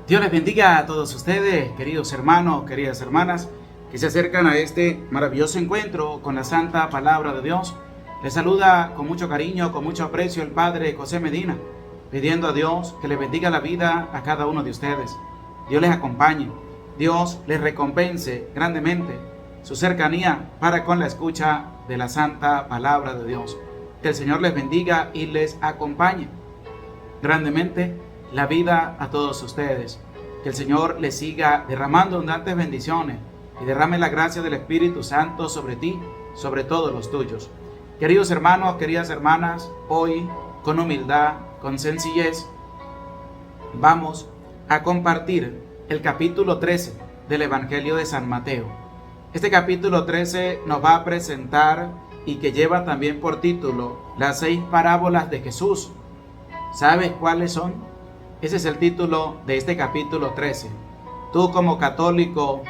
Dios les bendiga a todos ustedes, queridos hermanos, queridas hermanas, que se acercan a este maravilloso encuentro con la Santa Palabra de Dios. Les saluda con mucho cariño, con mucho aprecio el Padre José Medina, pidiendo a Dios que le bendiga la vida a cada uno de ustedes. Dios les acompañe, Dios les recompense grandemente su cercanía para con la escucha de la Santa Palabra de Dios. Que el Señor les bendiga y les acompañe grandemente la vida a todos ustedes. Que el Señor les siga derramando abundantes bendiciones y derrame la gracia del Espíritu Santo sobre ti, sobre todos los tuyos. Queridos hermanos, queridas hermanas, hoy con humildad, con sencillez, vamos a compartir el capítulo 13 del Evangelio de San Mateo. Este capítulo 13 nos va a presentar y que lleva también por título las 6 parábolas de Jesús. ¿Sabes cuáles son? Ese es el título de este capítulo 13. Tú como católico,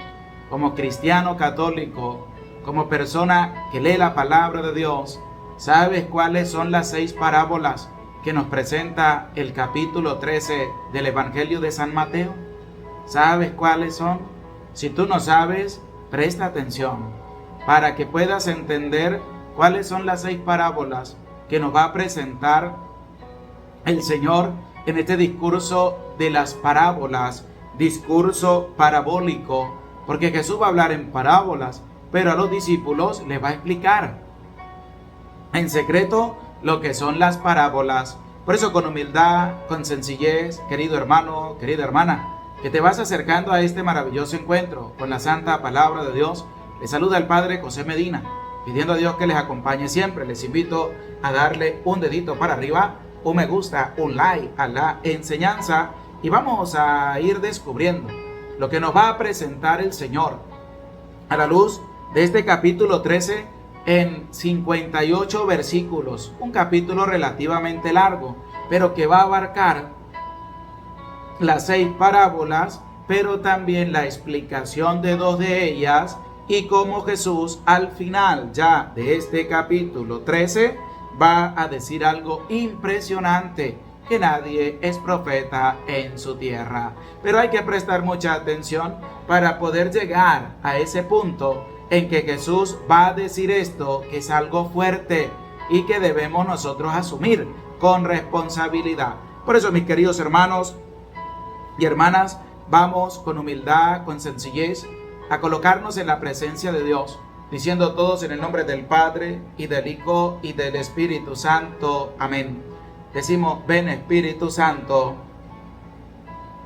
como cristiano católico, como persona que lee la palabra de Dios, ¿sabes cuáles son las 6 parábolas que nos presenta el capítulo 13 del Evangelio de San Mateo? ¿Sabes cuáles son? Si tú no sabes, presta atención para que puedas entender cuáles son las 6 parábolas que nos va a presentar el Señor en este discurso de las parábolas, discurso parabólico, porque Jesús va a hablar en parábolas, pero a los discípulos les va a explicar en secreto lo que son las parábolas. Por eso con humildad, con sencillez, querido hermano, querida hermana, que te vas acercando a este maravilloso encuentro con la Santa Palabra de Dios, les saluda el Padre José Medina, pidiendo a Dios que les acompañe siempre. Les invito a darle un dedito para arriba, un me gusta, un like a la enseñanza y vamos a ir descubriendo lo que nos va a presentar el Señor a la luz de este capítulo 13 en 58 versículos, un capítulo relativamente largo, pero que va a abarcar las 6 parábolas, pero también la explicación de 2 de ellas y cómo Jesús al final ya de este capítulo 13 va a decir algo impresionante, que nadie es profeta en su tierra. Pero hay que prestar mucha atención para poder llegar a ese punto en que Jesús va a decir esto, que es algo fuerte y que debemos nosotros asumir con responsabilidad. Por eso, mis queridos hermanos y hermanas, vamos con humildad, con sencillez, a colocarnos en la presencia de Dios, diciendo todos en el nombre del Padre, y del Hijo, y del Espíritu Santo. Amén. Decimos, ven Espíritu Santo,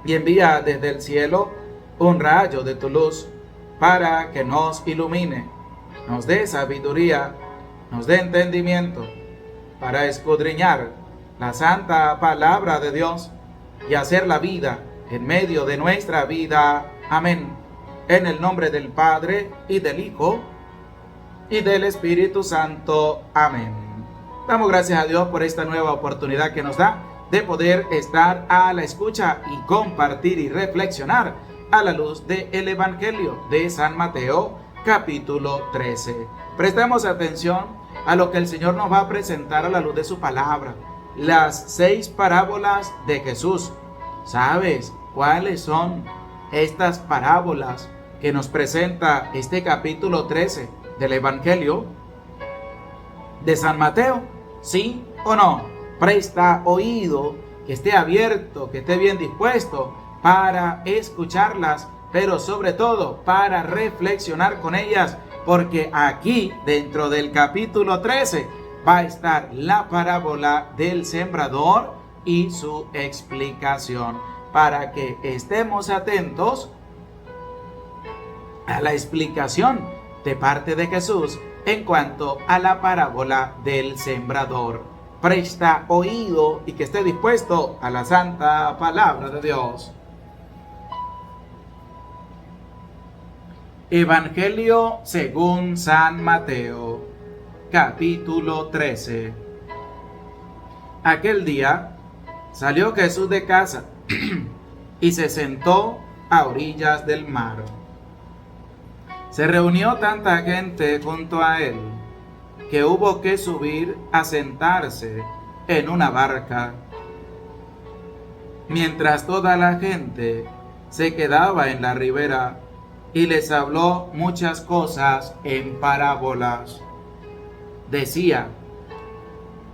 y envía desde el cielo un rayo de tu luz, para que nos ilumine, nos dé sabiduría, nos dé entendimiento, para escudriñar la santa palabra de Dios, y hacer la vida en medio de nuestra vida. Amén. En el nombre del Padre, y del Hijo, y del Espíritu Santo. Amén. Damos gracias a Dios por esta nueva oportunidad que nos da de poder estar a la escucha y compartir y reflexionar a la luz del Evangelio de San Mateo, capítulo 13. Prestemos atención a lo que el Señor nos va a presentar a la luz de su palabra. Las 6 parábolas de Jesús. ¿Sabes cuáles son estas parábolas que nos presenta este capítulo 13 del Evangelio de San Mateo? ¿Sí o no? Presta oído, que esté abierto, que esté bien dispuesto para escucharlas, pero sobre todo para reflexionar con ellas, porque aquí dentro del capítulo 13 va a estar la parábola del sembrador y su explicación, para que estemos atentos a la explicación de parte de Jesús en cuanto a la parábola del sembrador. Presta oído y que esté dispuesto a la santa palabra de Dios. Evangelio según San Mateo, capítulo 13. Aquel día salió Jesús de casa y se sentó a orillas del mar. Se reunió tanta gente junto a él que hubo que subir a sentarse en una barca, mientras toda la gente se quedaba en la ribera y les habló muchas cosas en parábolas. Decía: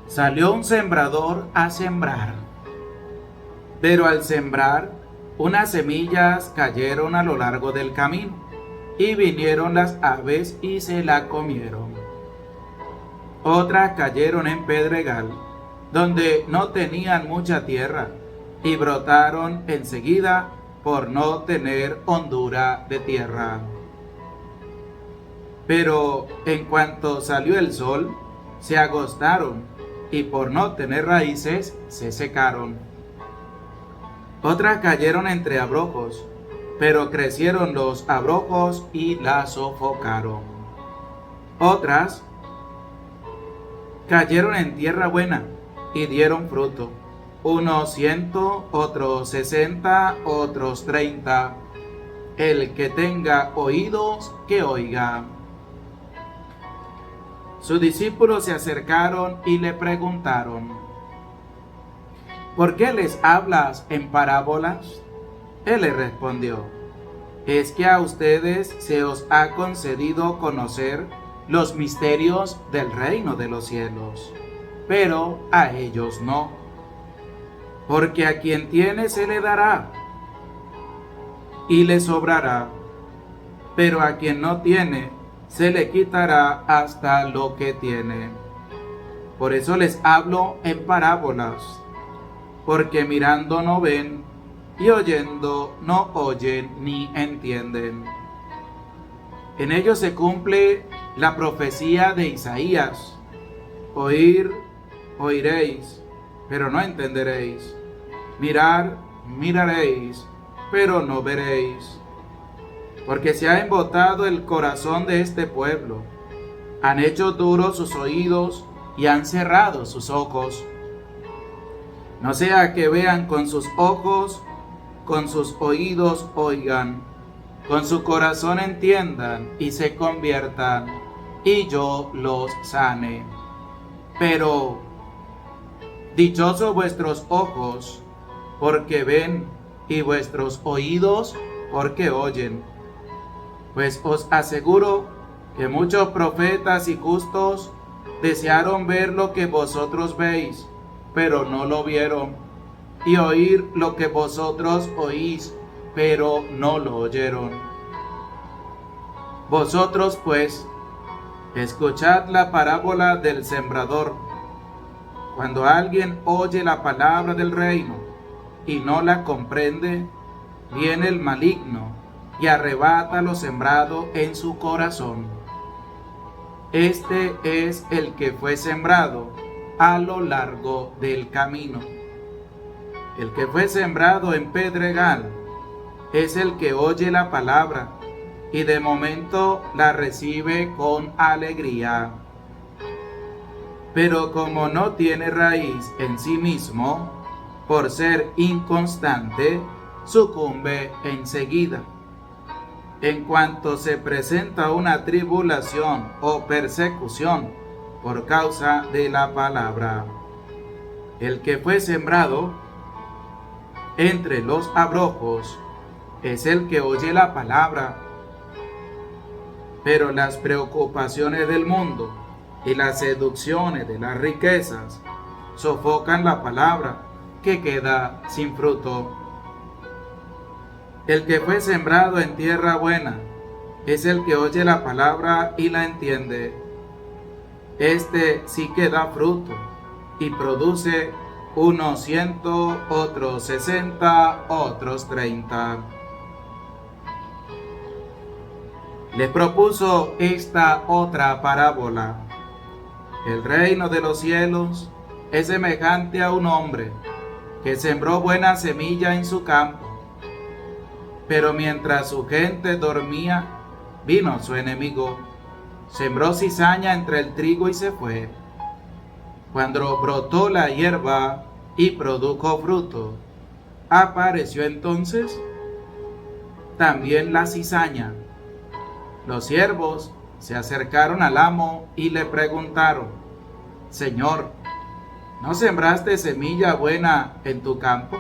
salió un sembrador a sembrar, pero al sembrar, unas semillas cayeron a lo largo del camino, y vinieron las aves y se la comieron. Otras cayeron en pedregal, donde no tenían mucha tierra, y brotaron enseguida por no tener hondura de tierra. Pero en cuanto salió el sol, se agostaron, y por no tener raíces, se secaron. Otras cayeron entre abrojos, pero crecieron los abrojos y las sofocaron. Otras cayeron en tierra buena y dieron fruto, unos 100, otros 60, otros 30. El que tenga oídos, que oiga. Sus discípulos se acercaron y le preguntaron: ¿por qué les hablas en parábolas? Él les respondió: es que a ustedes se os ha concedido conocer los misterios del reino de los cielos, pero a ellos no. Porque a quien tiene se le dará y le sobrará, pero a quien no tiene se le quitará hasta lo que tiene. Por eso les hablo en parábolas, porque mirando no ven, y oyendo no oyen ni entienden. En ellos se cumple la profecía de Isaías: oír, oiréis, pero no entenderéis; mirar, miraréis, pero no veréis. Porque se ha embotado el corazón de este pueblo, han hecho duros sus oídos y han cerrado sus ojos, no sea que vean con sus ojos, con sus oídos oigan, con su corazón entiendan y se conviertan, y yo los sane. Pero dichosos vuestros ojos, porque ven, y vuestros oídos, porque oyen. Pues os aseguro que muchos profetas y justos desearon ver lo que vosotros veis, pero no lo vieron, y oír lo que vosotros oís, pero no lo oyeron. Vosotros pues, escuchad la parábola del sembrador. Cuando alguien oye la palabra del reino y no la comprende, viene el maligno y arrebata lo sembrado en su corazón. Este es el que fue sembrado a lo largo del camino. El que fue sembrado en pedregal es el que oye la palabra y de momento la recibe con alegría. Pero como no tiene raíz en sí mismo, por ser inconstante, sucumbe enseguida. En cuanto se presenta una tribulación o persecución por causa de la palabra. El que fue sembrado entre los abrojos es el que oye la palabra, pero las preocupaciones del mundo y las seducciones de las riquezas sofocan la palabra, que queda sin fruto. El que fue sembrado en tierra buena es el que oye la palabra y la entiende. Este sí que da fruto y produce unos 100, otros 60, otros 30. Les propuso esta otra parábola: el reino de los cielos es semejante a un hombre que sembró buena semilla en su campo. Pero mientras su gente dormía, vino su enemigo, sembró cizaña entre el trigo y se fue. Cuando brotó la hierba y produjo fruto, apareció entonces también la cizaña. Los siervos se acercaron al amo y le preguntaron: Señor, ¿no sembraste semilla buena en tu campo?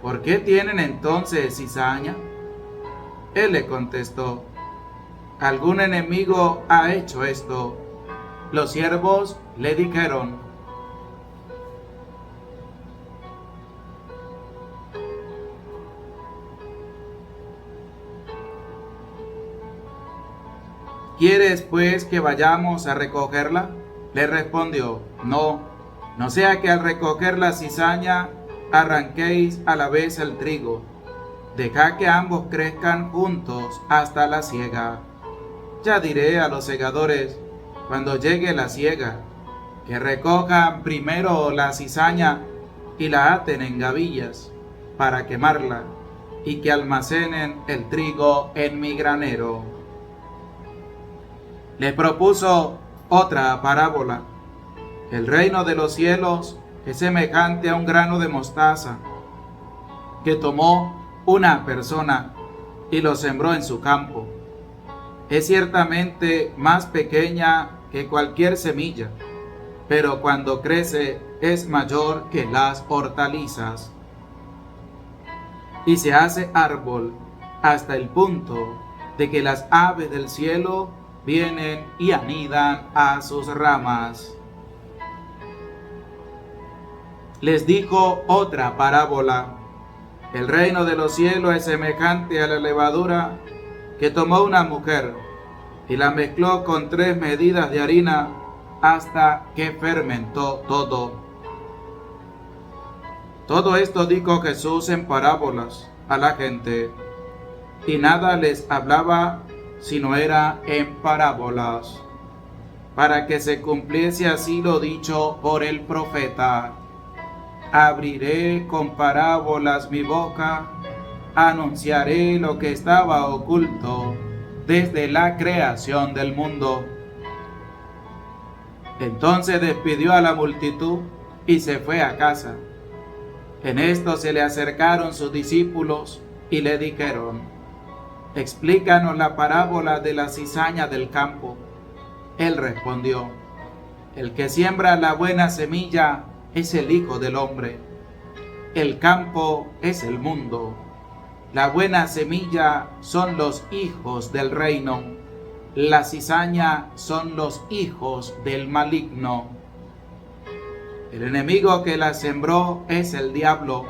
¿por qué tienen entonces cizaña? Él le contestó, algún enemigo ha hecho esto. Los siervos le dijeron, ¿quieres pues que vayamos a recogerla? Le respondió, no, no sea que al recoger la cizaña arranquéis a la vez el trigo. Dejad que ambos crezcan juntos hasta la siega. Ya diré a los segadores, cuando llegue la siega, que recojan primero la cizaña y la aten en gavillas para quemarla, y que almacenen el trigo en mi granero. Les propuso otra parábola. El reino de los cielos es semejante a un grano de mostaza que tomó una persona y lo sembró en su campo. Es ciertamente más pequeña que cualquier semilla, pero cuando crece es mayor que las hortalizas y se hace árbol hasta el punto de que las aves del cielo vienen y anidan a sus ramas. Les dijo otra parábola. El reino de los cielos es semejante a la levadura que tomó una mujer y la mezcló con 3 medidas de harina hasta que fermentó todo. Todo esto dijo Jesús en parábolas a la gente, y nada les hablaba sino era en parábolas, para que se cumpliese así lo dicho por el profeta. Abriré con parábolas mi boca, anunciaré lo que estaba oculto desde la creación del mundo. Entonces despidió a la multitud y se fue a casa. En esto se le acercaron sus discípulos y le dijeron, explícanos la parábola de la cizaña del campo. Él respondió, el que siembra la buena semilla es el Hijo del Hombre. El campo es el mundo. La buena semilla son los hijos del reino. La cizaña son los hijos del maligno. El enemigo que la sembró es el diablo.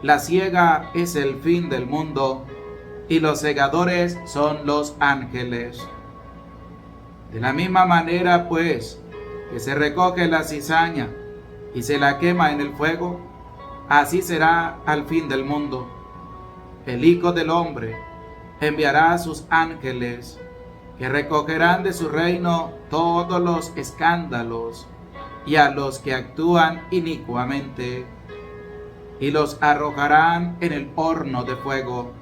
La siega es el fin del mundo, y los segadores son los ángeles. De la misma manera, pues, que se recoge la cizaña y se la quema en el fuego, así será al fin del mundo. El Hijo del Hombre enviará a sus ángeles, que recogerán de su reino todos los escándalos y a los que actúan inicuamente, y los arrojarán en el horno de fuego.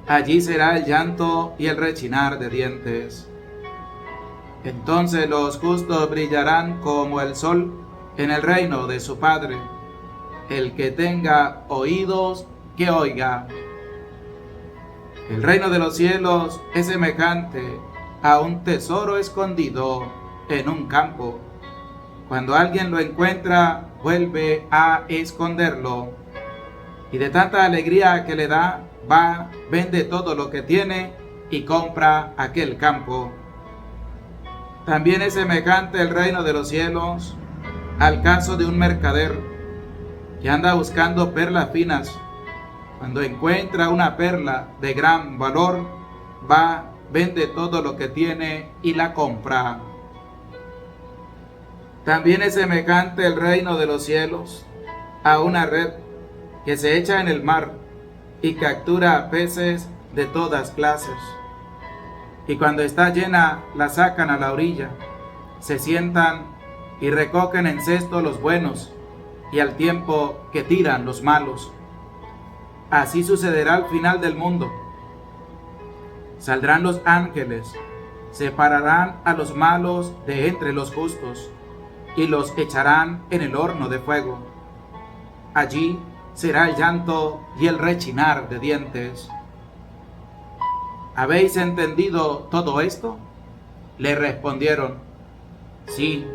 Allí será el llanto y el rechinar de dientes. Entonces los justos brillarán como el sol en el reino de su Padre. El que tenga oídos, que oiga. El reino de los cielos es semejante a un tesoro escondido en un campo. Cuando alguien lo encuentra, vuelve a esconderlo. Y de tanta alegría que le da, va, vende todo lo que tiene y compra aquel campo. También es semejante el reino de los cielos al caso de un mercader que anda buscando perlas finas. Cuando encuentra una perla de gran valor, va, vende todo lo que tiene y la compra. También es semejante el reino de los cielos a una red que se echa en el mar y captura peces de todas clases. Y cuando está llena, la sacan a la orilla, se sientan y recogen en cesto los buenos, y al tiempo que tiran los malos. Así sucederá al final del mundo. Saldrán los ángeles, separarán a los malos de entre los justos, y los echarán en el horno de fuego. Allí será el llanto y el rechinar de dientes. ¿Habéis entendido todo esto? Le respondieron, sí,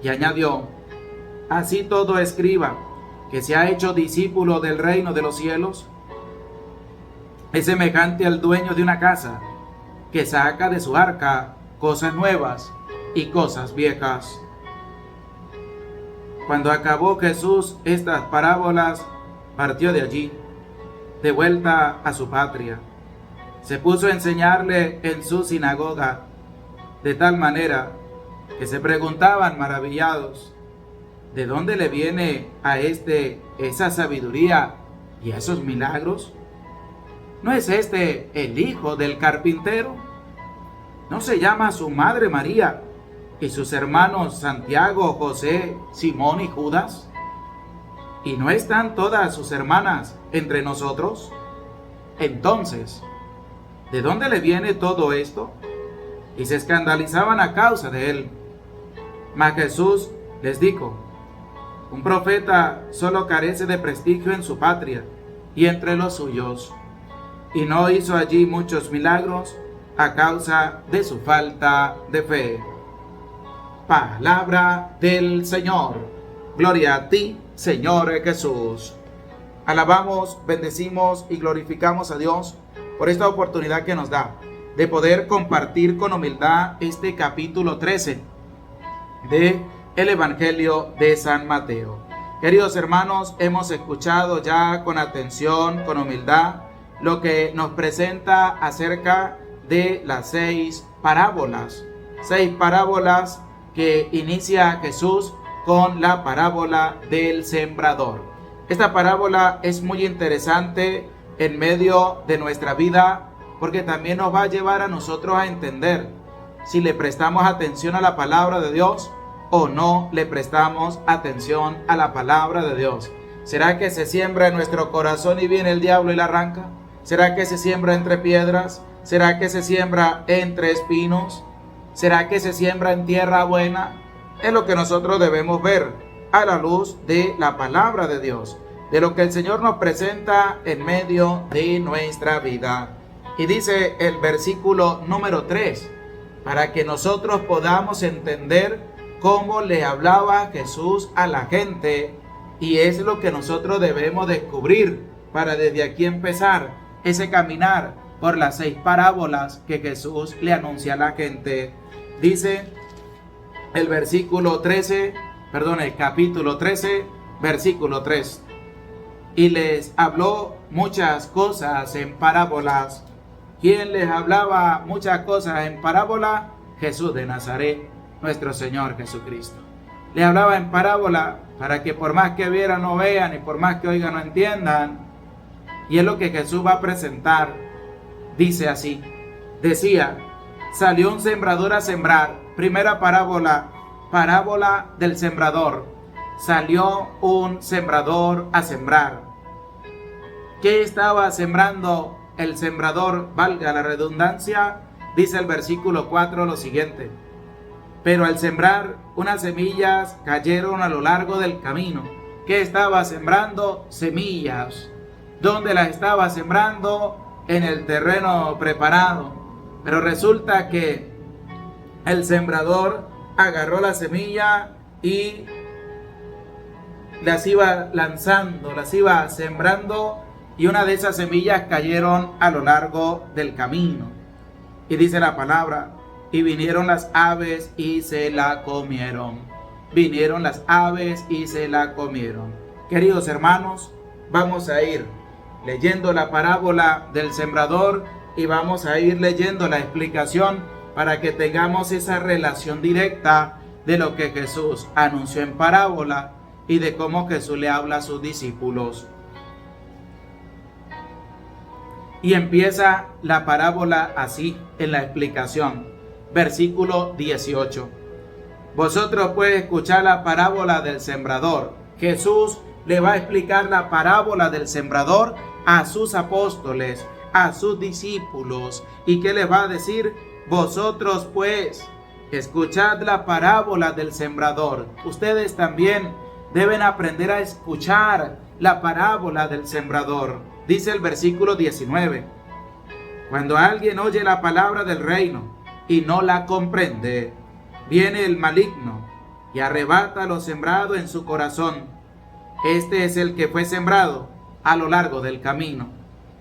y añadió, así todo escriba que se ha hecho discípulo del reino de los cielos, es semejante al dueño de una casa que saca de su arca cosas nuevas y cosas viejas. Cuando acabó Jesús estas parábolas, partió de allí, de vuelta a su patria. Se puso a enseñarle en su sinagoga, de tal manera que se preguntaban maravillados, ¿de dónde le viene a esa sabiduría y esos milagros? ¿No es este el hijo del carpintero? ¿No se llama su madre María y sus hermanos Santiago, José, Simón y Judas? ¿Y no están todas sus hermanas entre nosotros? Entonces, ¿de dónde le viene todo esto? Y se escandalizaban a causa de él. Mas Jesús les dijo, un profeta solo carece de prestigio en su patria y entre los suyos, y no hizo allí muchos milagros a causa de su falta de fe. Palabra del Señor. Gloria a ti, Señor Jesús. Alabamos, bendecimos y glorificamos a Dios por esta oportunidad que nos da de poder compartir con humildad este capítulo 13 de el Evangelio de San Mateo. Queridos hermanos, hemos escuchado ya con atención, con humildad, lo que nos presenta acerca de las 6 parábolas. 6 parábolas que inicia Jesús con la parábola del sembrador. Esta parábola es muy interesante en medio de nuestra vida porque también nos va a llevar a nosotros a entender si le prestamos atención a la palabra de Dios o no le prestamos atención a la palabra de Dios. ¿Será que se siembra en nuestro corazón y viene el diablo y la arranca? ¿Será que se siembra entre piedras? ¿Será que se siembra entre espinos? ¿Será que se siembra en tierra buena? Es lo que nosotros debemos ver a la luz de la palabra de Dios, de lo que el Señor nos presenta en medio de nuestra vida. Y dice el versículo número 3, para que nosotros podamos entender cómo le hablaba Jesús a la gente, y es lo que nosotros debemos descubrir para desde aquí empezar ese caminar por las 6 parábolas que Jesús le anuncia a la gente. Dice el capítulo 13, versículo 3. Y les habló muchas cosas en parábolas. ¿Quién les hablaba muchas cosas en parábola? Jesús de Nazaret, nuestro Señor Jesucristo. Le hablaba en parábola para que por más que vieran no vean y por más que oigan no entiendan. Y es lo que Jesús va a presentar. Dice así, decía, salió un sembrador a sembrar. Primera parábola, parábola del sembrador. Salió un sembrador a sembrar. ¿Qué estaba sembrando el sembrador? Valga la redundancia, dice el versículo 4 lo siguiente. Pero al sembrar, unas semillas cayeron a lo largo del camino. ¿Qué estaba sembrando? Semillas. ¿Dónde las estaba sembrando? En el terreno preparado. Pero resulta que el sembrador agarró la semilla y las iba lanzando, las iba sembrando, y una de esas semillas cayeron a lo largo del camino. Y dice la palabra, y vinieron las aves y se la comieron. Vinieron las aves y se la comieron. Queridos hermanos, vamos a ir leyendo la parábola del sembrador y vamos a ir leyendo la explicación para que tengamos esa relación directa de lo que Jesús anunció en parábola y de cómo Jesús le habla a sus discípulos. Y empieza la parábola así en la explicación. Versículo 18. Vosotros pues escuchad la parábola del sembrador. Jesús le va a explicar la parábola del sembrador a sus apóstoles, a sus discípulos. ¿Y qué les va a decir? Vosotros pues escuchad la parábola del sembrador. Ustedes también deben aprender a escuchar la parábola del sembrador. Dice el versículo 19. Cuando alguien oye la palabra del reino y no la comprende, viene el maligno y arrebata lo sembrado en su corazón. este es el que fue sembrado a lo largo del camino,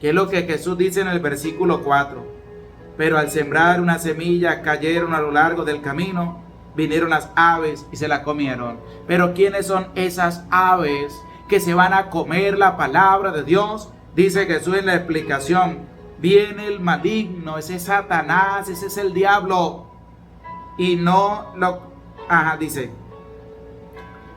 que es lo que Jesús dice en el versículo 4. Pero al sembrar una semilla cayeron a lo largo del camino, vinieron las aves y se la comieron. Pero ¿quiénes son esas aves que se van a comer la palabra de Dios? Dice Jesús en la explicación: viene el maligno, ese es Satanás, ese es el diablo. Y no lo... dice: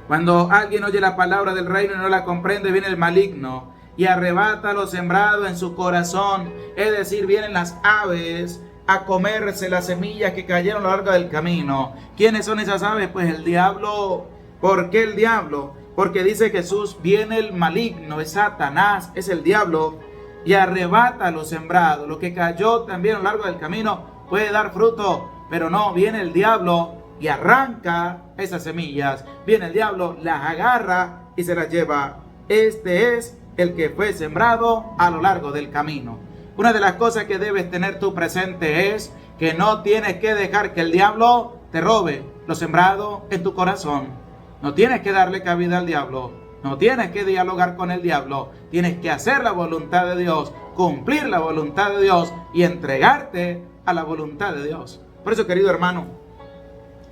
cuando alguien oye la palabra del reino y no la comprende, viene el maligno y arrebata lo sembrado en su corazón. Es decir, vienen las aves a comerse las semillas que cayeron a lo largo del camino. ¿Quiénes son esas aves? Pues el diablo. ¿Por qué el diablo? Porque dice Jesús: viene el maligno, es Satanás, es el diablo, y arrebata lo sembrado. Lo que cayó también a lo largo del camino puede dar fruto, pero no, viene el diablo y arranca esas semillas. Viene el diablo, las agarra y se las lleva. Este es el que fue sembrado a lo largo del camino. Una de las cosas que debes tener tú presente es que no tienes que dejar que el diablo te robe lo sembrado en tu corazón. No tienes que darle cabida al diablo. No tienes que dialogar con el diablo. Tienes que hacer la voluntad de Dios, cumplir la voluntad de Dios y entregarte a la voluntad de Dios. Por eso, querido hermano,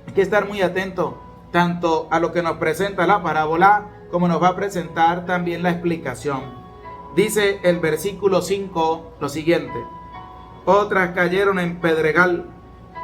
hay que estar muy atento tanto a lo que nos presenta la parábola como nos va a presentar también la explicación. Dice el versículo 5 lo siguiente: otras cayeron en pedregal,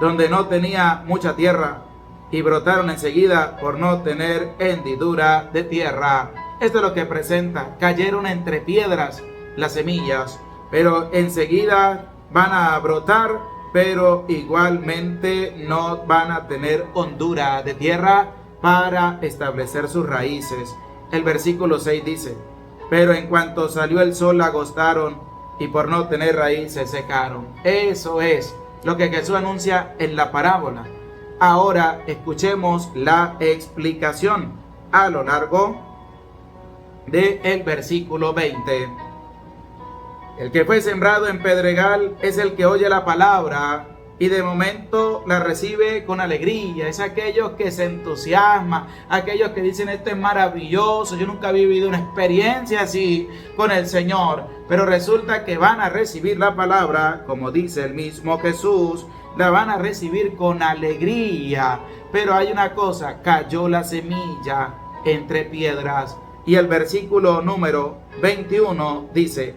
donde no tenía mucha tierra, y brotaron enseguida por no tener hendidura de tierra. Esto es lo que presenta: cayeron entre piedras las semillas, pero enseguida van a brotar, pero igualmente no van a tener hondura de tierra para establecer sus raíces. El versículo 6 dice: pero en cuanto salió el sol agostaron y por no tener raíz se secaron. Eso es lo que Jesús anuncia en la parábola. Ahora escuchemos la explicación a lo largo del versículo 20. El que fue sembrado en pedregal es el que oye la palabra y de momento la recibe con alegría. Es aquellos que se entusiasman, aquellos que dicen: esto es maravilloso, yo nunca he vivido una experiencia así con el Señor. Pero resulta que van a recibir la palabra, como dice el mismo Jesús, la van a recibir con alegría. Pero hay una cosa: cayó la semilla entre piedras. Y el versículo número 21 dice: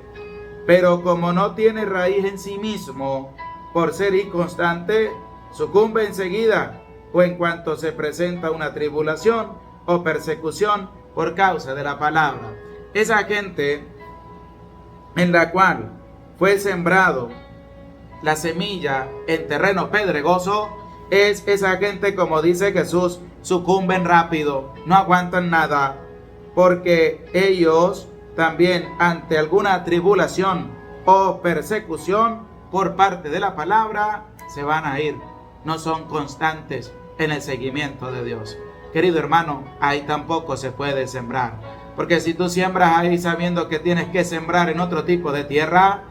pero como no tiene raíz en sí mismo, por ser inconstante, sucumbe enseguida, o en cuanto se presenta una tribulación o persecución por causa de la palabra. Esa gente en la cual fue sembrado la semilla en terreno pedregoso, es esa gente, como dice Jesús, sucumben rápido, no aguantan nada, porque ellos también ante alguna tribulación o persecución por parte de la palabra se van a ir. No son constantes en el seguimiento de Dios. Querido hermano, ahí tampoco se puede sembrar, porque si tú siembras ahí sabiendo que tienes que sembrar en otro tipo de tierra,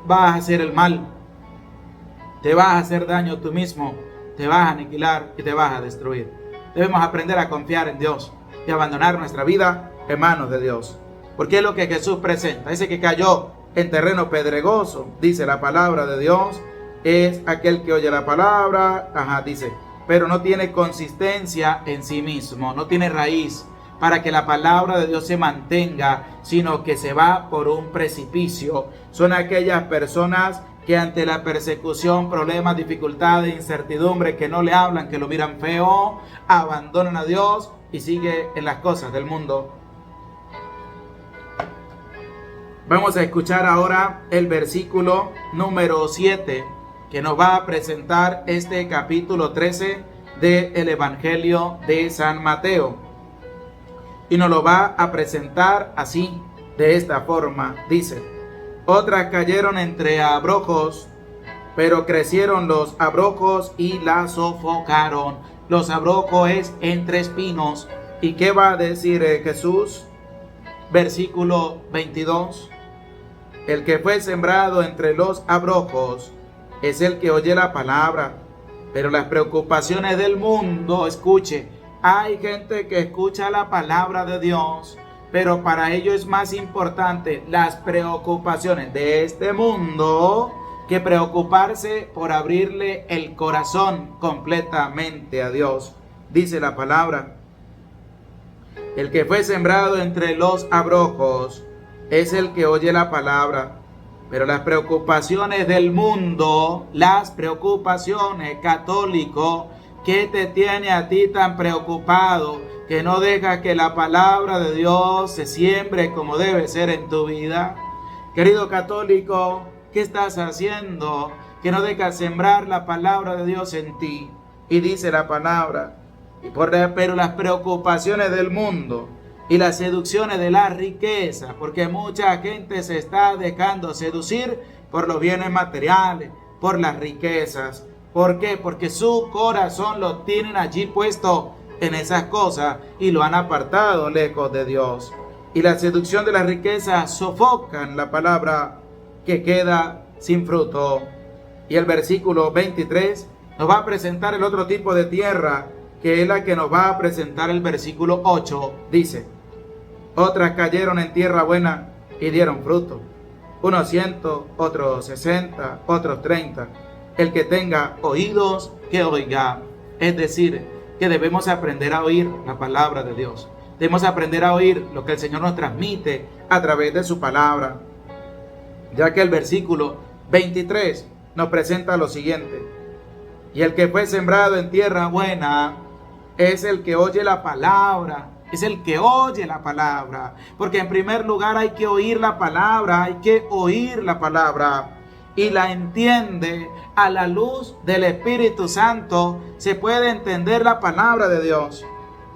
vas a hacer el mal, te vas a hacer daño tú mismo, te vas a aniquilar y te vas a destruir. Debemos aprender a confiar en Dios y abandonar nuestra vida en manos de Dios, porque es lo que Jesús presenta. Ese que cayó en terreno pedregoso, dice la palabra de Dios, es aquel que oye la palabra, dice, pero no tiene consistencia en sí mismo, no tiene raíz para que la palabra de Dios se mantenga, sino que se va por un precipicio. Son aquellas personas que ante la persecución, problemas, dificultades, incertidumbre, que no le hablan, que lo miran feo, abandonan a Dios y sigue en las cosas del mundo. Vamos a escuchar ahora el versículo número 7, que nos va a presentar este capítulo 13 del Evangelio de San Mateo. Y nos lo va a presentar así, de esta forma. Dice: otras cayeron entre abrojos, pero crecieron los abrojos y la sofocaron. Los abrojos es entre espinos. ¿Y qué va a decir Jesús? Versículo 22. El que fue sembrado entre los abrojos es el que oye la palabra, pero las preocupaciones del mundo, escuche, Hay gente que escucha la palabra de Dios, pero para ello es más importante las preocupaciones de este mundo que preocuparse por abrirle el corazón completamente a Dios. Dice la palabra: el que fue sembrado entre los abrojos es el que oye la palabra, pero las preocupaciones del mundo, las preocupaciones, católico, ¿qué te tiene a ti tan preocupado que no deja que la palabra de Dios se siembre como debe ser en tu vida? Querido católico, ¿qué estás haciendo que no deja sembrar la palabra de Dios en ti? Y dice la palabra: pero las preocupaciones del mundo y las seducciones de la riqueza, porque mucha gente se está dejando seducir por los bienes materiales, por las riquezas. ¿Por qué? Porque su corazón lo tienen allí puesto en esas cosas y lo han apartado lejos de Dios. Y la seducción de la riqueza sofocan la palabra que queda sin fruto. Y el versículo 23 nos va a presentar el otro tipo de tierra, que es la que nos va a presentar el versículo 8. Dice: otras cayeron en tierra buena y dieron fruto, unos 100, otros 60, otros 30. El que tenga oídos, que oiga. Es decir, que debemos aprender a oír la palabra de Dios. Debemos aprender a oír lo que el Señor nos transmite a través de su palabra. Ya que el versículo 23 nos presenta lo siguiente: y el que fue sembrado en tierra buena es el que oye la palabra. Es el que oye la palabra. Porque en primer lugar hay que oír la palabra. Hay que oír la palabra. Y la entiende a la luz del Espíritu Santo. Se puede entender la palabra de Dios.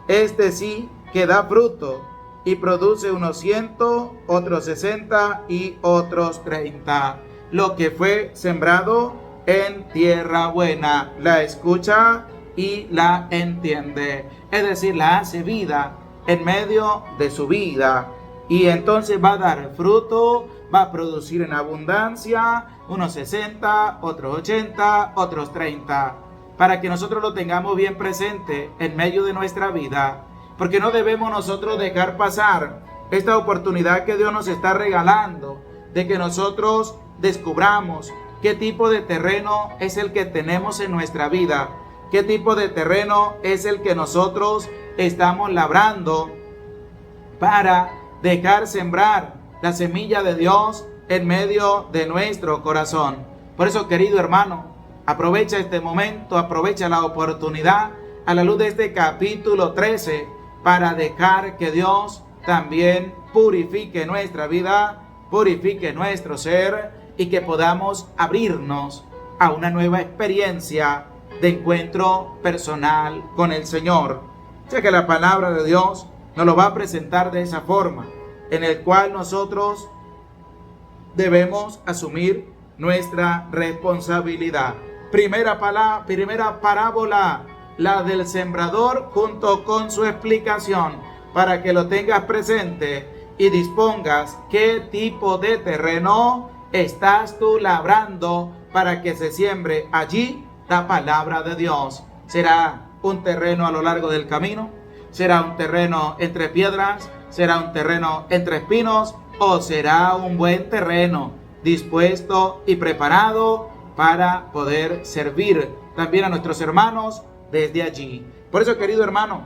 Este sí que da fruto y produce unos 100, otros 60 y otros 30. Lo que fue sembrado en tierra buena, la escucha y la entiende. Es decir, la hace vida en medio de su vida. Y entonces va a dar fruto, va a producir en abundancia, unos 60, otros 80, otros 30. Para que nosotros lo tengamos bien presente en medio de nuestra vida. Porque no debemos nosotros dejar pasar esta oportunidad que Dios nos está regalando, de que nosotros descubramos qué tipo de terreno es el que tenemos en nuestra vida, qué tipo de terreno es el que nosotros estamos labrando para dejar sembrar la semilla de Dios en medio de nuestro corazón. Por eso, querido hermano, aprovecha este momento, aprovecha la oportunidad a la luz de este capítulo 13 para dejar que Dios también purifique nuestra vida, purifique nuestro ser y que podamos abrirnos a una nueva experiencia de encuentro personal con el Señor. Ya que la palabra de Dios nos lo va a presentar de esa forma, en el cual nosotros debemos asumir nuestra responsabilidad. Primera parábola, la del sembrador, junto con su explicación, para que lo tengas presente y dispongas qué tipo de terreno estás tú labrando para que se siembre allí la palabra de Dios. ¿Será un terreno a lo largo del camino? ¿Será un terreno entre piedras? ¿Será un terreno entre espinos? ¿O será un buen terreno dispuesto y preparado para poder servir también a nuestros hermanos desde allí? Por eso, querido hermano,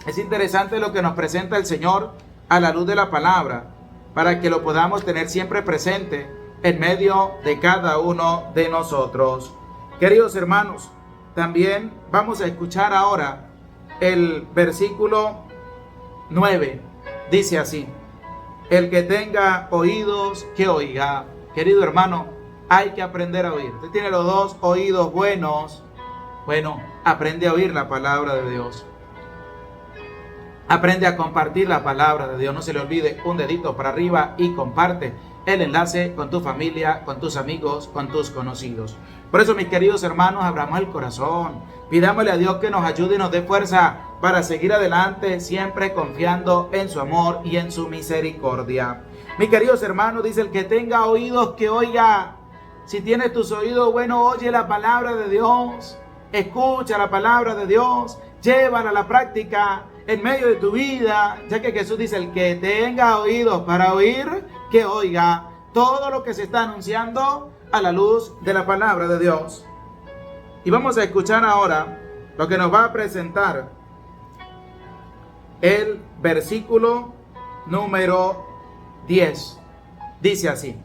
es interesante lo que nos presenta el Señor a la luz de la palabra, para que lo podamos tener siempre presente en medio de cada uno de nosotros. Queridos hermanos, también vamos a escuchar ahora el versículo 9. Dice así: el que tenga oídos, que oiga. Querido hermano, hay que aprender a oír. Usted tiene los dos oídos buenos. Bueno, aprende a oír la palabra de Dios. Aprende a compartir la palabra de Dios. No se le olvide, un dedito para arriba y comparte el enlace con tu familia, con tus amigos, con tus conocidos. Por eso, mis queridos hermanos, abramos el corazón. Pidámosle a Dios que nos ayude y nos dé fuerza para seguir adelante, siempre confiando en su amor y en su misericordia. Mis queridos hermanos, dice: el que tenga oídos, que oiga. Si tienes tus oídos buenos, oye la palabra de Dios. escucha la palabra de Dios, llévala a la práctica en medio de tu vida, ya que Jesús dice, el que tenga oídos para oír, que oiga todo lo que se está anunciando a la luz de la palabra de Dios. Y vamos a escuchar ahora lo que nos va a presentar el versículo número 10. Dice así: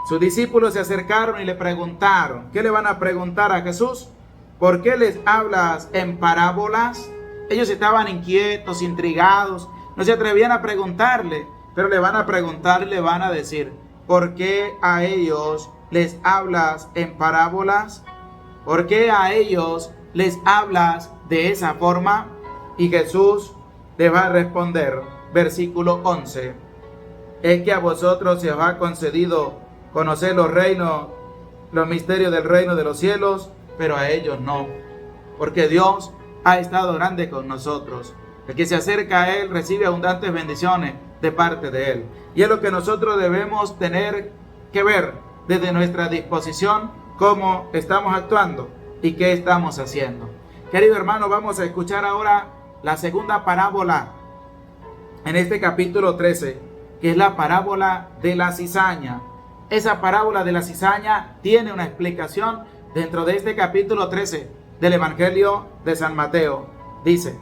sus discípulos se acercaron y le preguntaron. ¿Qué le van a preguntar a Jesús? ¿Por qué les hablas en parábolas? Ellos estaban inquietos, intrigados, no se atrevían a preguntarle, pero le van a preguntar y le van a decir: ¿por qué a ellos les hablas en parábolas? ¿Por qué a ellos les hablas de esa forma? Y Jesús les va a responder, versículo 11: es que a vosotros se os ha concedido conocer los reinos, los misterios del reino de los cielos, pero a ellos no, porque Dios ha estado grande con nosotros. El que se acerca a Él recibe abundantes bendiciones de parte de Él. Y es lo que nosotros debemos tener que ver desde nuestra disposición, cómo estamos actuando y qué estamos haciendo. Querido hermano, vamos a escuchar ahora la segunda parábola en este capítulo 13, que es la parábola de la cizaña. Esa parábola de la cizaña tiene una explicación dentro de este capítulo 13 del Evangelio de San Mateo. Dice: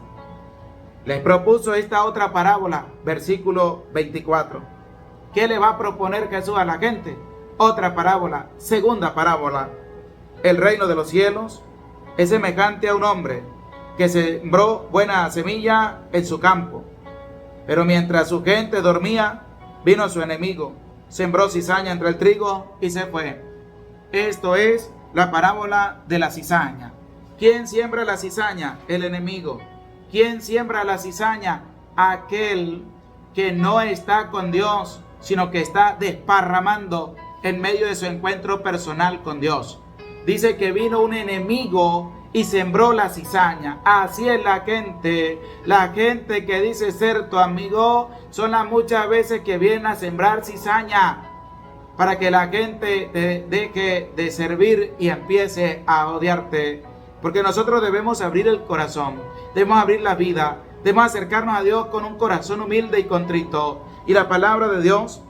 les propuso esta otra parábola, versículo 24. ¿Qué le va a proponer Jesús a la gente? Otra parábola, segunda parábola. El reino de los cielos es semejante a un hombre que sembró buena semilla en su campo. Pero mientras su gente dormía, vino su enemigo, sembró cizaña entre el trigo y se fue. Esto es la parábola de la cizaña. ¿Quién siembra la cizaña? El enemigo. ¿Quién siembra la cizaña? Aquel que no está con Dios, sino que está desparramando en medio de su encuentro personal con Dios. Dice que vino un enemigo y sembró la cizaña. Así es la gente que dice ser tu amigo, son las muchas veces que vienen a sembrar cizaña para que la gente te deje de servir y empiece a odiarte. Porque nosotros debemos abrir el corazón, debemos abrir la vida, debemos acercarnos a Dios con un corazón humilde y contrito. Y la palabra de Dios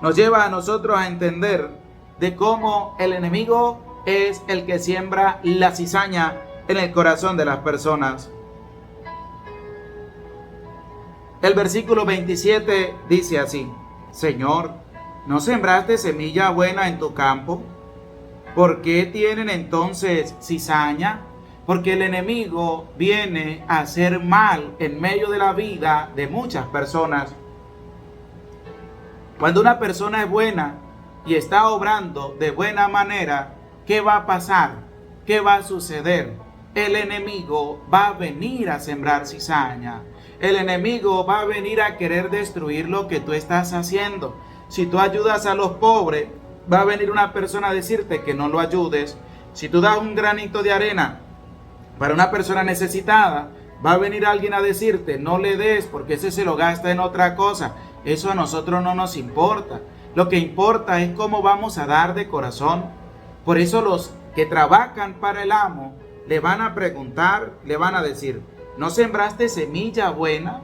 nos lleva a nosotros a entender de cómo el enemigo es el que siembra la cizaña en el corazón de las personas. El versículo 27 dice así: Señor, ¿no sembraste semilla buena en tu campo? ¿Por qué tienen entonces cizaña? Porque el enemigo viene a hacer mal en medio de la vida de muchas personas. Cuando una persona es buena y está obrando de buena manera, ¿qué va a pasar? ¿Qué va a suceder? El enemigo va a venir a sembrar cizaña. El enemigo va a venir a querer destruir lo que tú estás haciendo. Si tú ayudas a los pobres, va a venir una persona a decirte que no lo ayudes. Si tú das un granito de arena para una persona necesitada, va a venir alguien a decirte no le des porque ese se lo gasta en otra cosa. Eso a nosotros no nos importa. Lo que importa es cómo vamos a dar de corazón. Por eso los que trabajan para el amo le van a preguntar, le van a decir: ¿no sembraste semilla buena?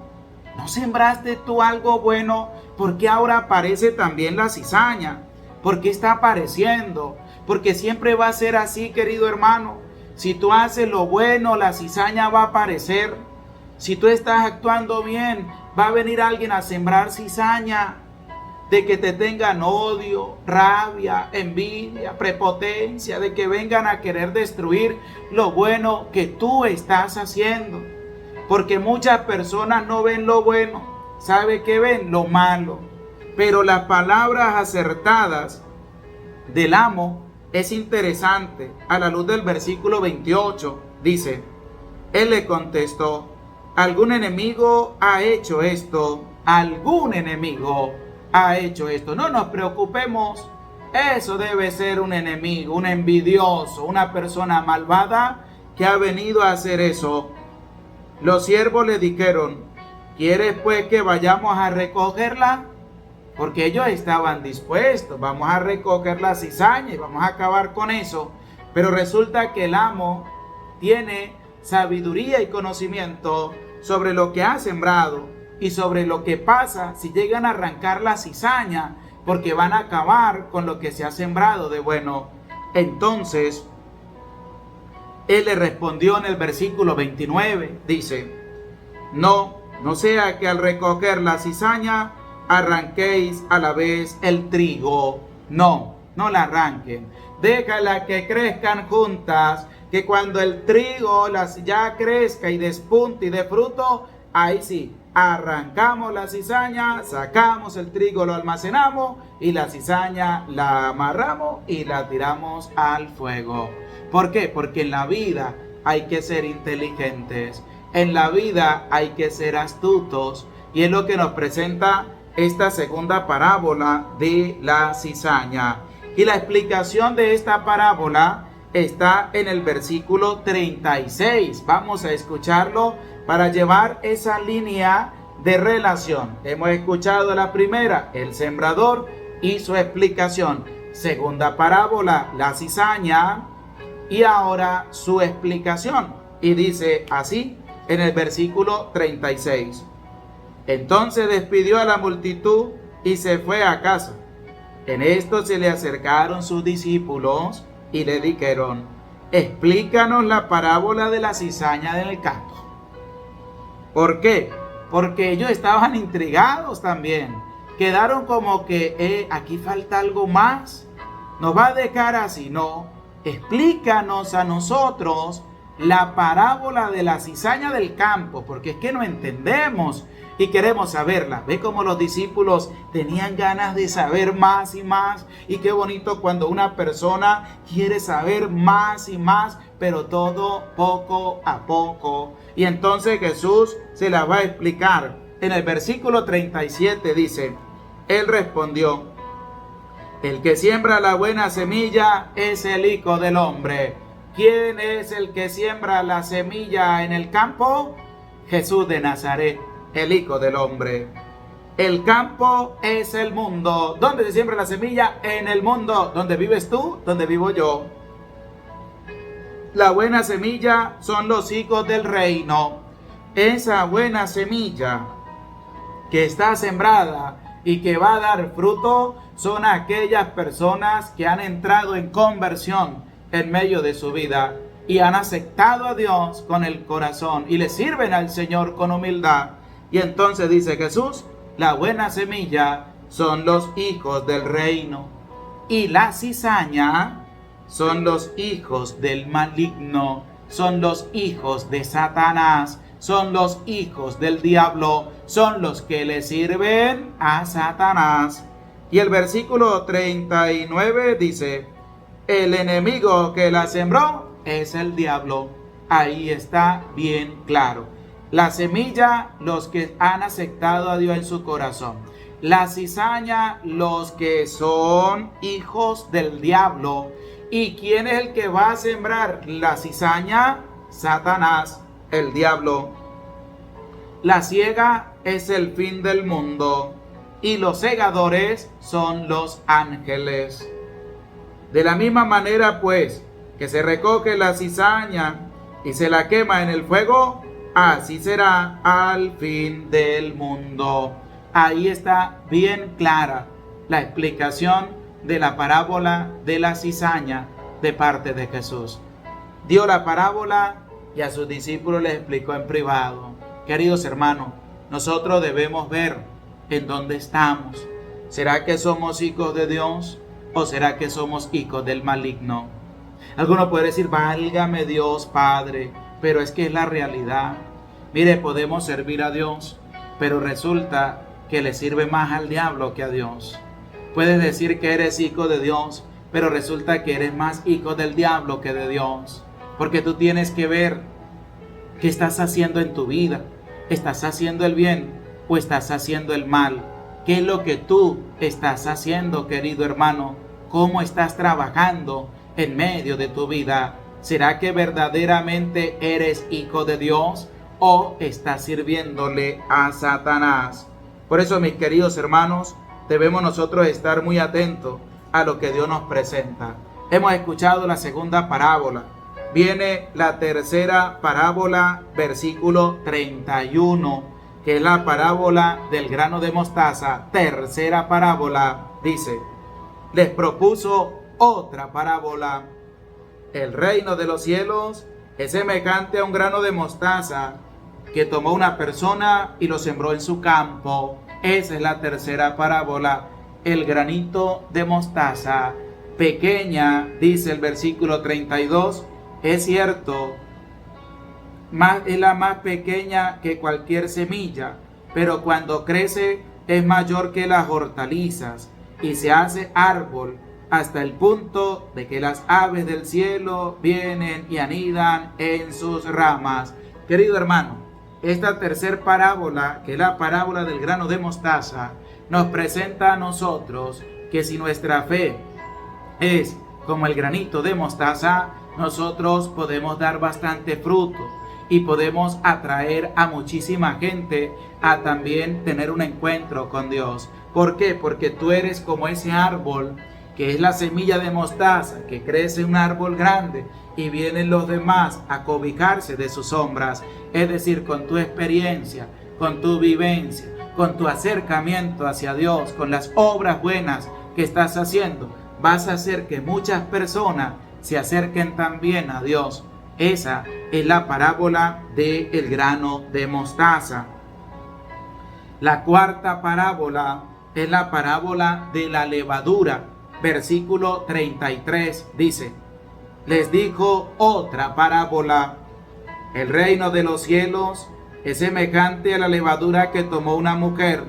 ¿No sembraste tú algo bueno? ¿Por qué ahora aparece también la cizaña? ¿Por qué está apareciendo? Porque siempre va a ser así, querido hermano. Si tú haces lo bueno, la cizaña va a aparecer. Si tú estás actuando bien, va a venir alguien a sembrar cizaña. De que te tengan odio, rabia, envidia, prepotencia, de que vengan a querer destruir lo bueno que tú estás haciendo. Porque muchas personas no ven lo bueno, ¿sabe qué ven? Lo malo. Pero las palabras acertadas del amo es interesante. A la luz del versículo 28 dice: él le contestó: ¿algún enemigo ha hecho esto? ¿Algún enemigo ha hecho esto? No nos preocupemos. Eso debe ser un enemigo, un envidioso, una persona malvada que ha venido a hacer eso. Los siervos le dijeron: ¿quieres pues que vayamos a recogerla? Porque ellos estaban dispuestos: vamos a recoger la cizaña y vamos a acabar con eso. Pero resulta que el amo tiene sabiduría y conocimiento sobre lo que ha sembrado y sobre lo que pasa si llegan a arrancar la cizaña, porque van a acabar con lo que se ha sembrado de bueno. Entonces, él le respondió en el versículo 29, dice: no sea que al recoger la cizaña arranquéis a la vez el trigo. No la arranquen. Déjala que crezcan juntas, que cuando el trigo ya crezca y despunte y dé fruto, ahí sí, arrancamos la cizaña, sacamos el trigo, lo almacenamos y la cizaña la amarramos y la tiramos al fuego. ¿Por qué? Porque en la vida hay que ser inteligentes, en la vida hay que ser astutos, y es lo que nos presenta esta segunda parábola de la cizaña. Y la explicación de esta parábola está en el versículo 36. Vamos a escucharlo para llevar esa línea de relación. Hemos escuchado la primera, el sembrador y su explicación. Segunda parábola, la cizaña, y ahora su explicación. Y dice así en el versículo 36. Entonces despidió a la multitud y se fue a casa. En esto se le acercaron sus discípulos y le dijeron: explícanos la parábola de la cizaña del campo. ¿Por qué? Porque ellos estaban intrigados también. Quedaron como que aquí falta algo más. ¿Nos va a dejar así? No. Explícanos a nosotros la parábola de la cizaña del campo, porque es que no entendemos y queremos saberla. Ve cómo los discípulos tenían ganas de saber más y más, y qué bonito cuando una persona quiere saber más y más, pero todo poco a poco. Y entonces Jesús se la va a explicar. En el versículo 37 dice: él respondió: el que siembra la buena semilla es el Hijo del Hombre. ¿Quién es el que siembra la semilla en el campo? Jesús de Nazaret, el Hijo del Hombre. El campo es el mundo. ¿Dónde se siembra la semilla? En el mundo. ¿Dónde vives tú? ¿Dónde vivo yo? La buena semilla son los hijos del reino. Esa buena semilla que está sembrada y que va a dar fruto son aquellas personas que han entrado en conversión en medio de su vida y han aceptado a Dios con el corazón y le sirven al Señor con humildad. Y entonces dice Jesús: la buena semilla son los hijos del reino, y la cizaña son los hijos del maligno, son los hijos de Satanás, son los hijos del diablo, son los que le sirven a Satanás. Y el versículo 39 dice: el enemigo que la sembró es el diablo. Ahí está bien claro. La semilla, los que han aceptado a Dios en su corazón. La cizaña, los que son hijos del diablo. ¿Y quién es el que va a sembrar la cizaña? Satanás, el diablo. La siega es el fin del mundo, y los segadores son los ángeles. De la misma manera, pues, que se recoge la cizaña y se la quema en el fuego, así será al fin del mundo. Ahí está bien clara la explicación de la parábola de la cizaña de parte de Jesús. Dio la parábola y a sus discípulos les explicó en privado. Queridos hermanos, nosotros debemos ver en dónde estamos. ¿Será que somos hijos de Dios o será que somos hijos del maligno? Alguno puede decir: válgame Dios Padre, pero es que es la realidad. Mire, podemos servir a Dios, pero resulta que le sirve más al diablo que a Dios. Puedes decir que eres hijo de Dios, pero resulta que eres más hijo del diablo que de Dios. Porque tú tienes que ver qué estás haciendo en tu vida. ¿Estás haciendo el bien o estás haciendo el mal? ¿Qué es lo que tú estás haciendo, querido hermano? ¿Cómo estás trabajando en medio de tu vida? ¿Será que verdaderamente eres hijo de Dios o estás sirviéndole a Satanás? Por eso, mis queridos hermanos, debemos nosotros estar muy atentos a lo que Dios nos presenta. Hemos escuchado la segunda parábola. Viene la tercera parábola, versículo 31, que es la parábola del grano de mostaza. Tercera parábola, dice, les propuso otra parábola. El reino de los cielos es semejante a un grano de mostaza que tomó una persona y lo sembró en su campo. Esa es la tercera parábola, el granito de mostaza. Pequeña, dice el versículo 32, es cierto, es la más pequeña que cualquier semilla, pero cuando crece es mayor que las hortalizas y se hace árbol hasta el punto de que las aves del cielo vienen y anidan en sus ramas. Querido hermano, esta tercera parábola, que es la parábola del grano de mostaza, nos presenta a nosotros que si nuestra fe es como el granito de mostaza, nosotros podemos dar bastante fruto y podemos atraer a muchísima gente a también tener un encuentro con Dios. ¿Por qué? Porque tú eres como ese árbol que es la semilla de mostaza, que crece un árbol grande y vienen los demás a cobijarse de sus sombras. Es decir, con tu experiencia, con tu vivencia, con tu acercamiento hacia Dios, con las obras buenas que estás haciendo, vas a hacer que muchas personas se acerquen también a Dios. Esa es la parábola del grano de mostaza. La cuarta parábola es la parábola de la levadura. Versículo 33 dice, les dijo otra parábola. El reino de los cielos es semejante a la levadura que tomó una mujer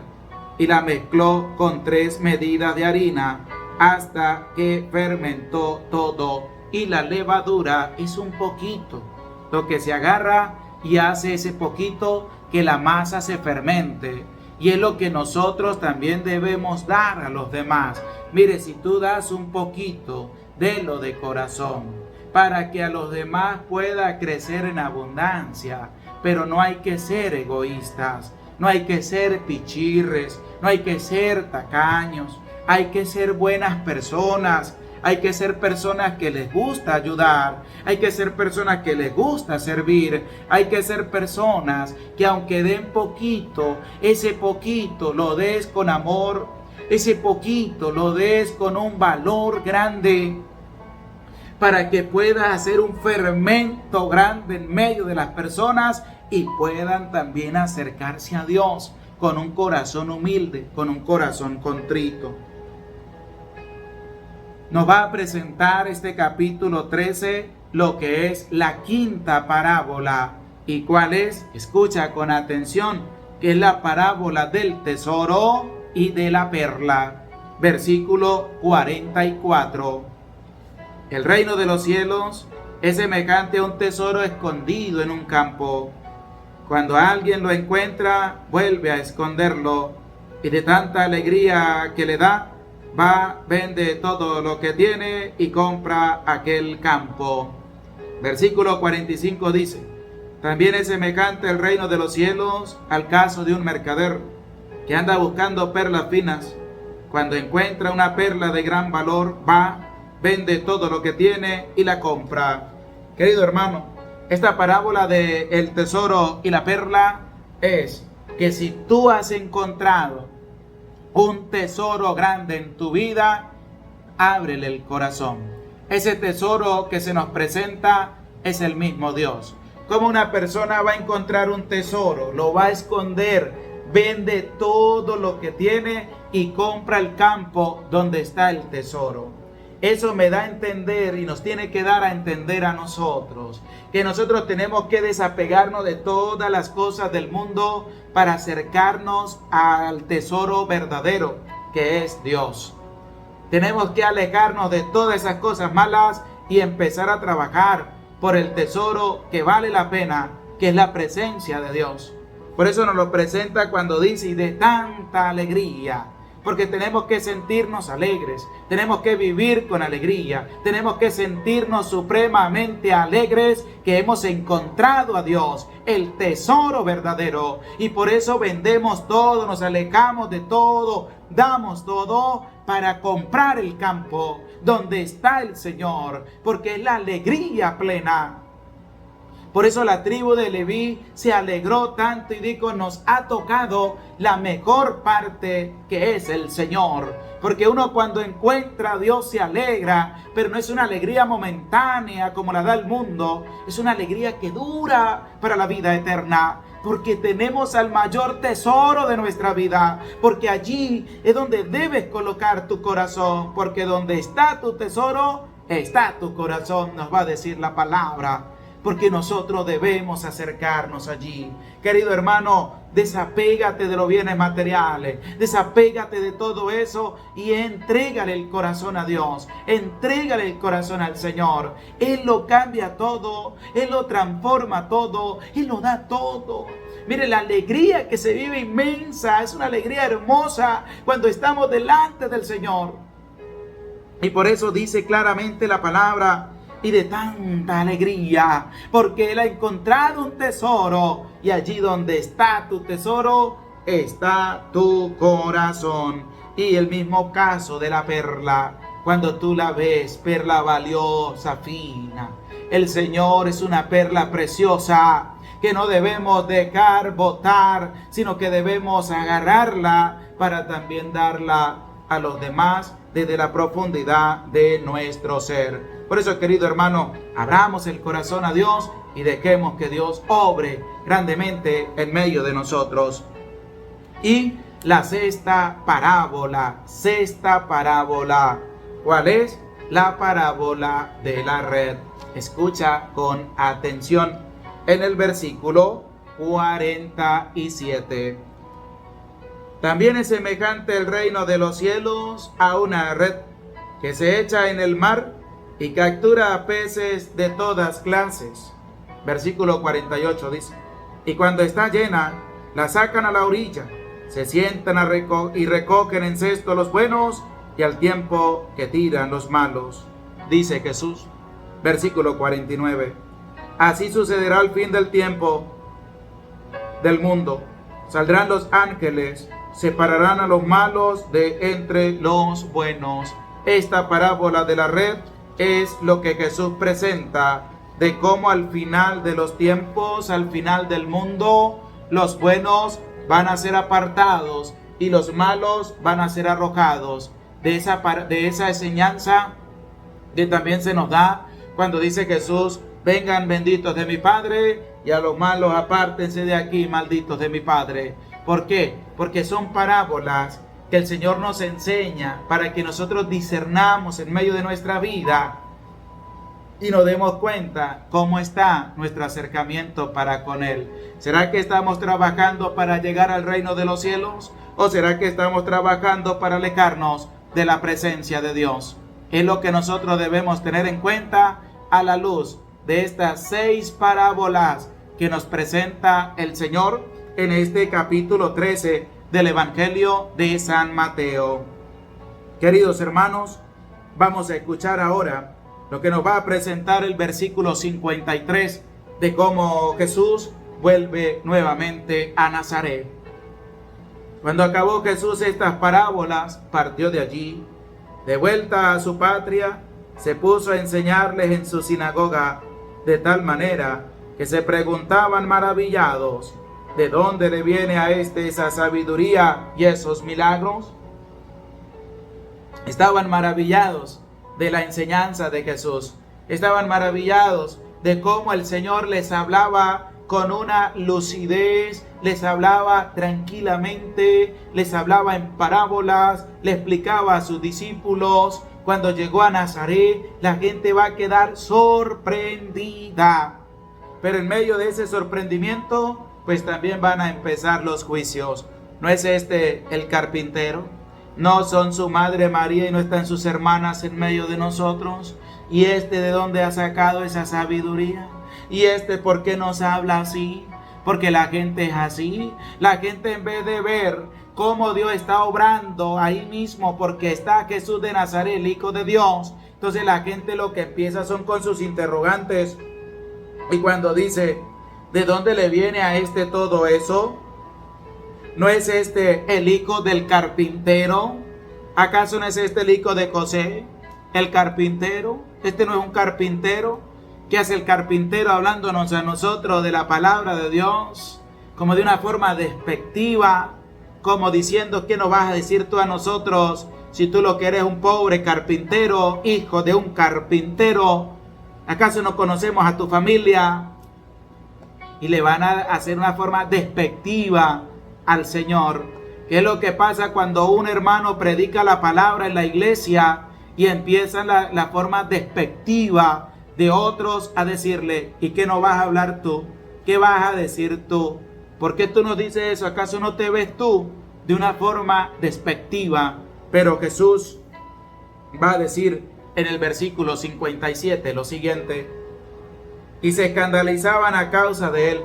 y la mezcló con 3 medidas de harina hasta que fermentó todo. Y la levadura es un poquito, lo que se agarra y hace ese poquito que la masa se fermente. Y es lo que nosotros también debemos dar a los demás. Mire, si tú das un poquito, délo de corazón, para que a los demás pueda crecer en abundancia. Pero no hay que ser egoístas, no hay que ser pichirres, no hay que ser tacaños, hay que ser buenas personas. Hay que ser personas que les gusta ayudar, hay que ser personas que les gusta servir, hay que ser personas que aunque den poquito, ese poquito lo des con amor, ese poquito lo des con un valor grande, para que pueda hacer un fermento grande en medio de las personas y puedan también acercarse a Dios con un corazón humilde, con un corazón contrito. Nos va a presentar este capítulo 13 lo que es la quinta parábola. ¿Y cuál es? Escucha con atención, que es la parábola del tesoro y de la perla. Versículo 44. El reino de los cielos es semejante a un tesoro escondido en un campo. Cuando alguien lo encuentra, vuelve a esconderlo, y de tanta alegría que le da, va, vende todo lo que tiene y compra aquel campo. Versículo 45 dice, también es semejante el reino de los cielos al caso de un mercader que anda buscando perlas finas. Cuando encuentra una perla de gran valor, va, vende todo lo que tiene y la compra. Querido hermano, esta parábola de el tesoro y la perla es que si tú has encontrado un tesoro grande en tu vida, ábrele el corazón. Ese tesoro que se nos presenta es el mismo Dios. ¿Cómo una persona va a encontrar un tesoro? Lo va a esconder, vende todo lo que tiene y compra el campo donde está el tesoro. Eso me da a entender y nos tiene que dar a entender a nosotros que nosotros tenemos que desapegarnos de todas las cosas del mundo para acercarnos al tesoro verdadero que es Dios. Tenemos que alejarnos de todas esas cosas malas y empezar a trabajar por el tesoro que vale la pena, que es la presencia de Dios. Por eso nos lo presenta cuando dice, y de tanta alegría, porque tenemos que sentirnos alegres, tenemos que vivir con alegría, tenemos que sentirnos supremamente alegres que hemos encontrado a Dios, el tesoro verdadero, y por eso vendemos todo, nos alejamos de todo, damos todo para comprar el campo donde está el Señor, porque es la alegría plena. Por eso la tribu de Leví se alegró tanto y dijo, nos ha tocado la mejor parte que es el Señor. Porque uno cuando encuentra a Dios se alegra, pero no es una alegría momentánea como la da el mundo. Es una alegría que dura para la vida eterna. Porque tenemos al mayor tesoro de nuestra vida. Porque allí es donde debes colocar tu corazón. Porque donde está tu tesoro, está tu corazón, nos va a decir la palabra. Porque nosotros debemos acercarnos allí. Querido hermano, desapégate de los bienes materiales, desapégate de todo eso y entrégale el corazón a Dios, entrégale el corazón al Señor. Él lo cambia todo, Él lo transforma todo, Él lo da todo. Mire, la alegría que se vive inmensa, es una alegría hermosa cuando estamos delante del Señor. Y por eso dice claramente la palabra, y de tanta alegría, porque Él ha encontrado un tesoro, y allí donde está tu tesoro, está tu corazón. Y el mismo caso de la perla, cuando tú la ves, perla valiosa, fina. El Señor es una perla preciosa, que no debemos dejar botar, sino que debemos agarrarla para también darla a los demás desde la profundidad de nuestro ser. Por eso, querido hermano, abramos el corazón a Dios y dejemos que Dios obre grandemente en medio de nosotros. Y la sexta parábola. ¿Cuál es? La parábola de la red. Escucha con atención en el versículo 47. También es semejante el reino de los cielos a una red que se echa en el mar y captura a peces de todas clases. Versículo 48 dice, y cuando está llena, la sacan a la orilla, se sientan y recogen en cesto los buenos y al tiempo que tiran los malos. Dice Jesús. Versículo 49, así sucederá al fin del tiempo del mundo. Saldrán los ángeles, separarán a los malos de entre los buenos. Esta parábola de la red es lo que Jesús presenta de cómo al final de los tiempos, al final del mundo, los buenos van a ser apartados y los malos van a ser arrojados. De esa enseñanza que también se nos da cuando dice Jesús, vengan benditos de mi Padre y a los malos apártense de aquí, malditos de mi Padre. ¿Por qué? Porque son parábolas que el Señor nos enseña para que nosotros discernamos en medio de nuestra vida y nos demos cuenta cómo está nuestro acercamiento para con Él. ¿Será que estamos trabajando para llegar al reino de los cielos? ¿O será que estamos trabajando para alejarnos de la presencia de Dios? Es lo que nosotros debemos tener en cuenta a la luz de estas 6 parábolas que nos presenta el Señor en este capítulo 13 del Evangelio de San Mateo. Queridos hermanos, vamos a escuchar ahora lo que nos va a presentar el versículo 53 de cómo Jesús vuelve nuevamente a Nazaret. Cuando acabó Jesús estas parábolas, partió de allí, de vuelta a su patria, se puso a enseñarles en su sinagoga, de tal manera que se preguntaban maravillados, ¿de dónde le viene a esa sabiduría y esos milagros? Estaban maravillados de la enseñanza de Jesús. Estaban maravillados de cómo el Señor les hablaba con una lucidez, les hablaba tranquilamente, les hablaba en parábolas, le explicaba a sus discípulos. Cuando llegó a Nazaret, la gente va a quedar sorprendida. Pero en medio de ese sorprendimiento, pues también van a empezar los juicios. ¿No es este el carpintero? ¿No son su madre María y no están sus hermanas en medio de nosotros? ¿Y de dónde ha sacado esa sabiduría? ¿Y por qué nos habla así? Porque la gente es así. La gente, en vez de ver cómo Dios está obrando ahí mismo, porque está Jesús de Nazaret, el Hijo de Dios. Entonces la gente lo que empieza son con sus interrogantes. Y cuando dice, ¿de dónde le viene a este todo eso? ¿No es este el hijo del carpintero? ¿Acaso no es este el hijo de José, el carpintero? ¿Este no es un carpintero? ¿Qué hace el carpintero hablándonos a nosotros de la palabra de Dios? Como de una forma despectiva, como diciendo, ¿qué nos vas a decir tú a nosotros si tú lo que eres un pobre carpintero, hijo de un carpintero? ¿Acaso no conocemos a tu familia? Y le van a hacer una forma despectiva al Señor. ¿Qué es lo que pasa cuando un hermano predica la palabra en la iglesia y empieza la forma despectiva de otros a decirle, ¿y qué no vas a hablar tú? ¿Qué vas a decir tú? ¿Por qué tú nos dices eso? ¿Acaso no te ves tú de una forma despectiva? Pero Jesús va a decir en el versículo 57 lo siguiente: y se escandalizaban a causa de él,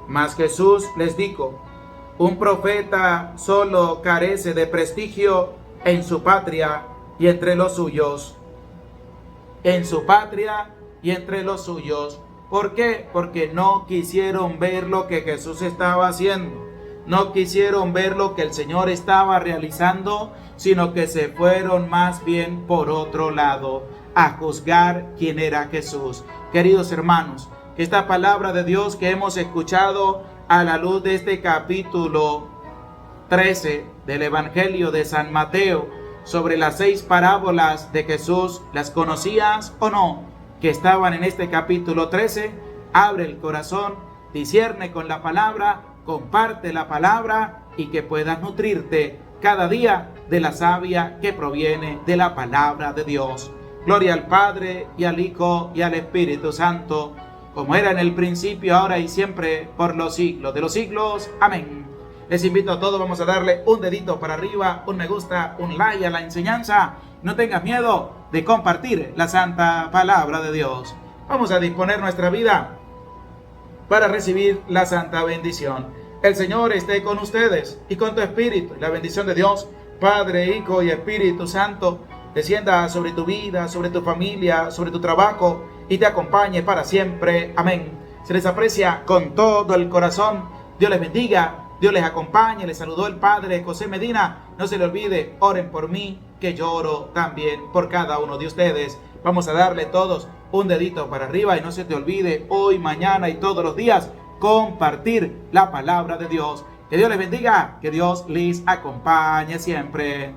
mas Jesús les dijo, un profeta solo carece de prestigio en su patria y entre los suyos. En su patria y entre los suyos. ¿Por qué? Porque no quisieron ver lo que Jesús estaba haciendo. No quisieron ver lo que el Señor estaba realizando, sino que se fueron más bien por otro lado, a juzgar quién era Jesús. Queridos hermanos, que esta palabra de Dios que hemos escuchado a la luz de este capítulo 13 del Evangelio de San Mateo, sobre las 6 parábolas de Jesús, ¿las conocías o no? Que estaban en este capítulo 13, abre el corazón, discierne con la palabra, comparte la palabra y que puedas nutrirte cada día de la savia que proviene de la palabra de Dios. Gloria al Padre y al Hijo y al Espíritu Santo, como era en el principio, ahora y siempre, por los siglos de los siglos. Amén. Les invito a todos, vamos a darle un dedito para arriba, un me gusta, un like a la enseñanza. No tengas miedo de compartir la santa palabra de Dios. Vamos a disponer nuestra vida para recibir la santa bendición. El Señor esté con ustedes y con tu espíritu. La bendición de Dios, Padre, Hijo y Espíritu Santo, descienda sobre tu vida, sobre tu familia, sobre tu trabajo y te acompañe para siempre. Amén. Se les aprecia con todo el corazón. Dios les bendiga, Dios les acompañe. Les saludó el Padre José Medina. No se le olvide, oren por mí, que yo oro también por cada uno de ustedes. Vamos a darle todos un dedito para arriba y no se te olvide hoy, mañana y todos los días compartir la palabra de Dios. Que Dios les bendiga, que Dios les acompañe siempre.